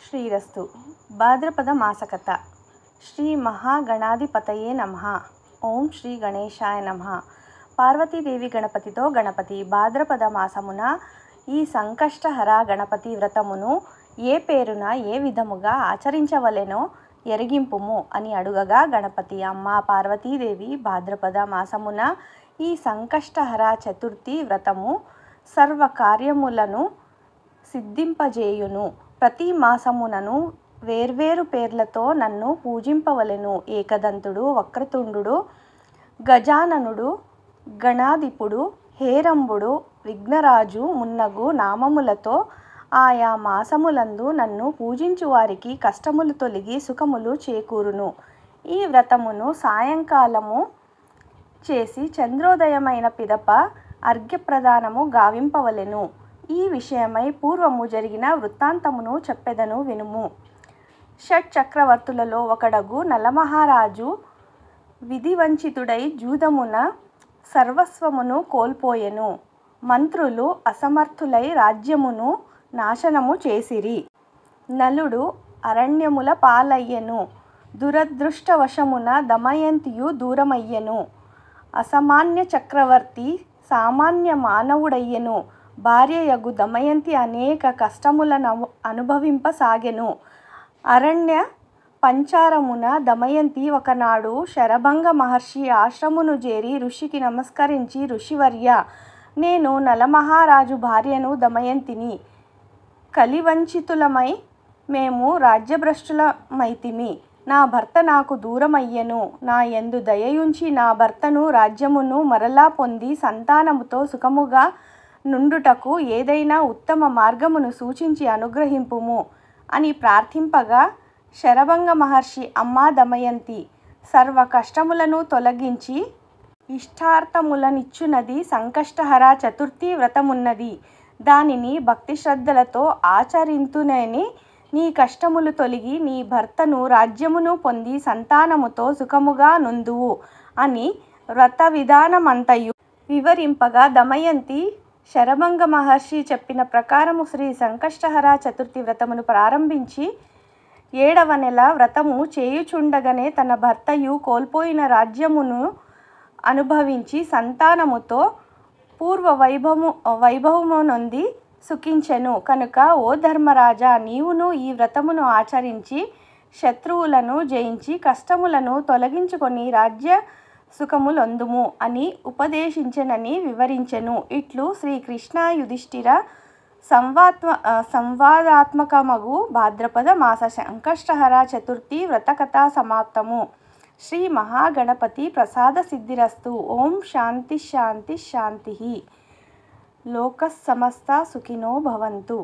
శ్రీరస్తు. భాద్రపద మాసకథ. శ్రీ మహాగణాధిపతయే నమః. ఓం శ్రీ గణేశాయ నమః. పార్వతీదేవి గణపతితో గణపతి. భాద్రపద మాసమున ఈ సంకష్టహర గణపతి వ్రతమును ఏ పేరున ఏ విధముగా ఆచరించవలెనో ఎరిగింపుము అని అడుగగా గణపతి, అమ్మ పార్వతీదేవి, భాద్రపద మాసమున ఈ సంకష్టహర చతుర్థి వ్రతము సర్వ కార్యములను సిద్ధింపజేయును. ప్రతి మాసమునను వేర్వేరు పేర్లతో నన్ను పూజింపవలెను. ఏకదంతుడు, వక్రతుండు, గజాననుడు, గణాధిపుడు, హేరంబుడు, విఘ్నరాజు మున్నగు నామములతో ఆయా మాసములందు నన్ను పూజించు వారికి కష్టములు తొలగి సుఖములు చేకూరును. ఈ వ్రతమును సాయంకాలము చేసి చంద్రోదయమైన పిదప అర్ఘ్యప్రదానము గావింపవలెను. ఈ విషయమై పూర్వము జరిగిన వృత్తాంతమును చెప్పెదను వినుము. షట్ చక్రవర్తులలో ఒకడగు నలమహారాజు విధివంచితుడై జూదమున సర్వస్వమును కోల్పోయెను. మంత్రులు అసమర్థులై రాజ్యమును నాశనము చేసిరి. నలుడు అరణ్యముల పాలయ్యెను. దురదృష్టవశమున దమయంతియు దూరమయ్యెను. అసామాన్య చక్రవర్తి సామాన్య మానవుడయ్యెను. భార్యయగు దమయంతి అనేక కష్టములను అనుభవింపసాగెను. అరణ్య పంచారమున దమయంతి ఒకనాడు శరభంగ మహర్షి ఆశ్రమును చేరి ఋషికి నమస్కరించి, ఋషివర్య, నేను నలమహారాజు భార్యను దమయంతిని. కలివంచితులమై మేము రాజ్యభ్రష్టులమైతిమి. నా భర్త నాకు దూరమయ్యెను. నా యందు దయయుంచి నా భర్తను రాజ్యమును మరలా పొంది సంతానముతో సుఖముగా నుండుటకు ఏదైనా ఉత్తమ మార్గమును సూచించి అనుగ్రహింపుము అని ప్రార్థింపగా శరభంగ మహర్షి, అమ్మా దమయంతి, సర్వ కష్టములను తొలగించి ఇష్టార్థములనిచ్చునది సంకష్టహర చతుర్థి వ్రతమున్నది. దానిని భక్తి శ్రద్ధలతో ఆచరింతునని నీ కష్టములు తొలగి నీ భర్తను రాజ్యమును పొంది సంతానముతో సుఖముగా నుందువు అని వ్రత విధానమంతయు వివరింపగా దమయంతి శరభంగ మహర్షి చెప్పిన ప్రకారము శ్రీ సంకష్టహర చతుర్థి వ్రతమును ప్రారంభించి 7వ నెల వ్రతము చేయుచుండగనే తన భర్తయు కోల్పోయిన రాజ్యమును అనుభవించి సంతానముతో పూర్వ వైభవమునొంది సుఖించెను. కనుక ఓ ధర్మరాజా, నీవును ఈ వ్రతమును ఆచరించి శత్రువులను జయించి కష్టములను తొలగించుకొని రాజ్య సుఖములొందుము అని ఉపదేశించెనని వివరించెను. ఇట్లు శ్రీకృష్ణ యుధిష్ఠిర సంవాదాత్మకమగు భాద్రపద మాస సంకష్టహర చతుర్థి వ్రతకథా సమాప్తము. శ్రీ మహాగణపతి ప్రసాద సిద్ధిరస్తు. ఓం శాంతి శాంతి శాంతి. లోకస్సమస్తా సుఖినో భవంతు.